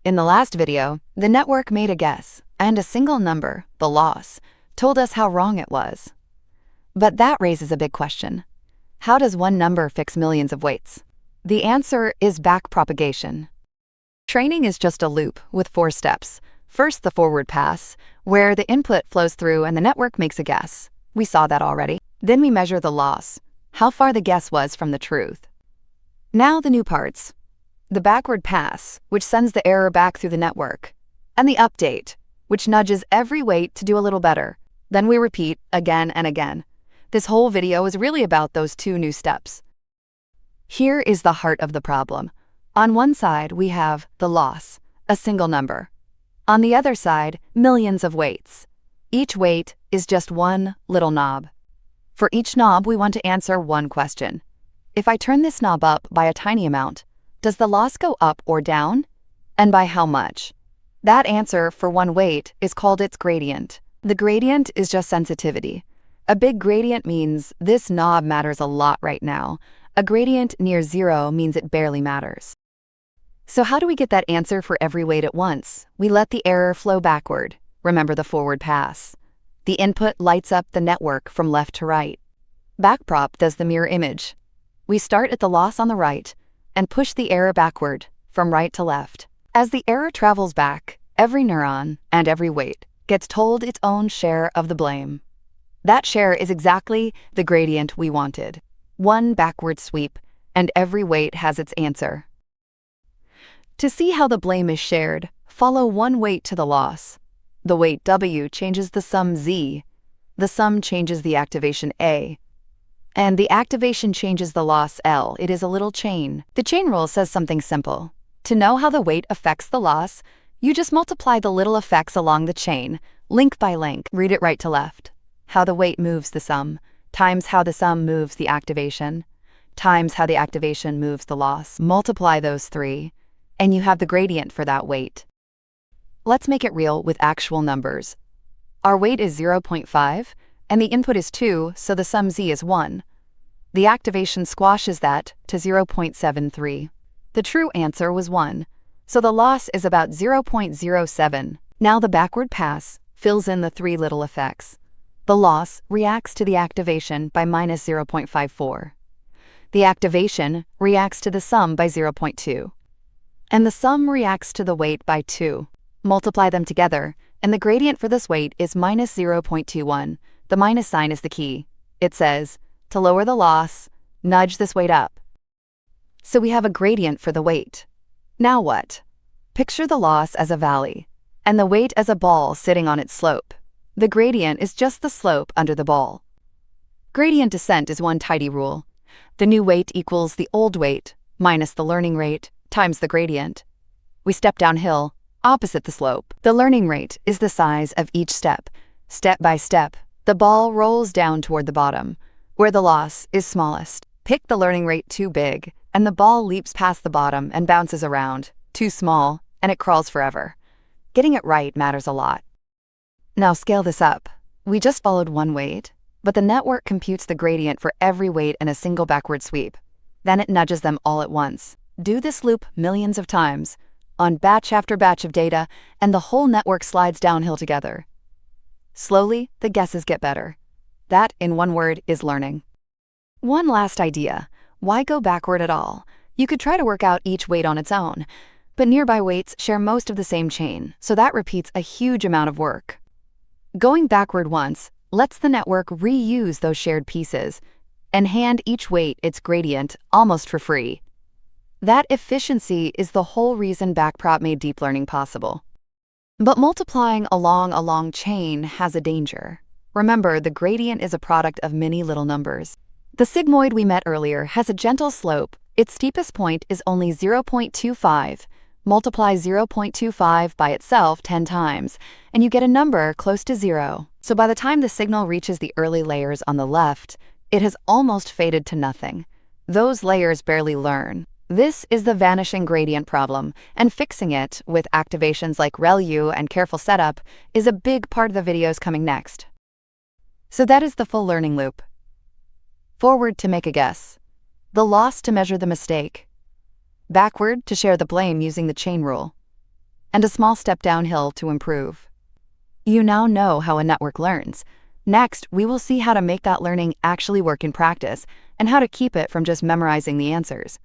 In the last video, the network made a guess, and a single number, the loss, told us how wrong it was. But that raises a big question. How does one number fix millions of weights? The answer is backpropagation. Training is just a loop with 4 steps. First, the forward pass, where the input flows through and the network makes a guess. We saw that already. Then we measure the loss, how far the guess was from the truth. Now the new parts. The backward pass, which sends the error back through the network, and the update, which nudges every weight to do a little better. Then we repeat again and again. This whole video is really about those 2 new steps. Here is the heart of the problem. On one side, we have the loss, a single number. On the other side, millions of weights. Each weight is just one little knob. For each knob, we want to answer one question. If I turn this knob up by a tiny amount, does the loss go up or down? And by how much? That answer for one weight is called its gradient. The gradient is just sensitivity. A big gradient means this knob matters a lot right now. A gradient near 0 means it barely matters. So how do we get that answer for every weight at once? We let the error flow backward. Remember the forward pass. The input lights up the network from left to right. Backprop does the mirror image. We start at the loss on the right and push the error backward from right to left. As the error travels back, every neuron and every weight gets told its own share of the blame. That share is exactly the gradient we wanted. One backward sweep, and every weight has its answer. To see how the blame is shared, follow one weight to the loss. The weight W changes the sum Z. The sum changes the activation A. And the activation changes the loss L. It is a little chain. The chain rule says something simple. To know how the weight affects the loss, you just multiply the little effects along the chain, link by link, read it right to left. How the weight moves the sum, times how the sum moves the activation, times how the activation moves the loss. Multiply those 3, and you have the gradient for that weight. Let's make it real with actual numbers. Our weight is 0.5, and the input is 2, so the sum Z is 1. The activation squashes that to 0.73. The true answer was 1, so the loss is about 0.07. Now the backward pass fills in the 3 little effects. The loss reacts to the activation by minus 0.54. The activation reacts to the sum by 0.2. And the sum reacts to the weight by 2. Multiply them together, and the gradient for this weight is minus 0.21. The minus sign is the key. It says, to lower the loss, nudge this weight up. So we have a gradient for the weight. Now what? Picture the loss as a valley, and the weight as a ball sitting on its slope. The gradient is just the slope under the ball. Gradient descent is one tidy rule. The new weight equals the old weight minus the learning rate times the gradient. We step downhill, opposite the slope. The learning rate is the size of each step. Step by step, the ball rolls down toward the bottom, where the loss is smallest. Pick the learning rate too big, and the ball leaps past the bottom and bounces around. Too small, and it crawls forever. Getting it right matters a lot. Now scale this up. We just followed one weight, but the network computes the gradient for every weight in a single backward sweep. Then it nudges them all at once. Do this loop millions of times, on batch after batch of data, and the whole network slides downhill together. Slowly, the guesses get better. That, in one word, is learning. One last idea. Why go backward at all? You could try to work out each weight on its own, but nearby weights share most of the same chain, so that repeats a huge amount of work. Going backward once lets the network reuse those shared pieces and hand each weight its gradient almost for free. That efficiency is the whole reason Backprop made deep learning possible. But multiplying along a long chain has a danger. Remember, the gradient is a product of many little numbers. The sigmoid we met earlier has a gentle slope. Its steepest point is only 0.25. Multiply 0.25 by itself 10 times, and you get a number close to 0. So by the time the signal reaches the early layers on the left, it has almost faded to nothing. Those layers barely learn. This is the vanishing gradient problem, and fixing it with activations like ReLU and careful setup is a big part of the videos coming next. So that is the full learning loop. Forward to make a guess. The loss to measure the mistake. Backward to share the blame using the chain rule. and a small step downhill to improve. You now know how a network learns. Next, we will see how to make that learning actually work in practice and how to keep it from just memorizing the answers.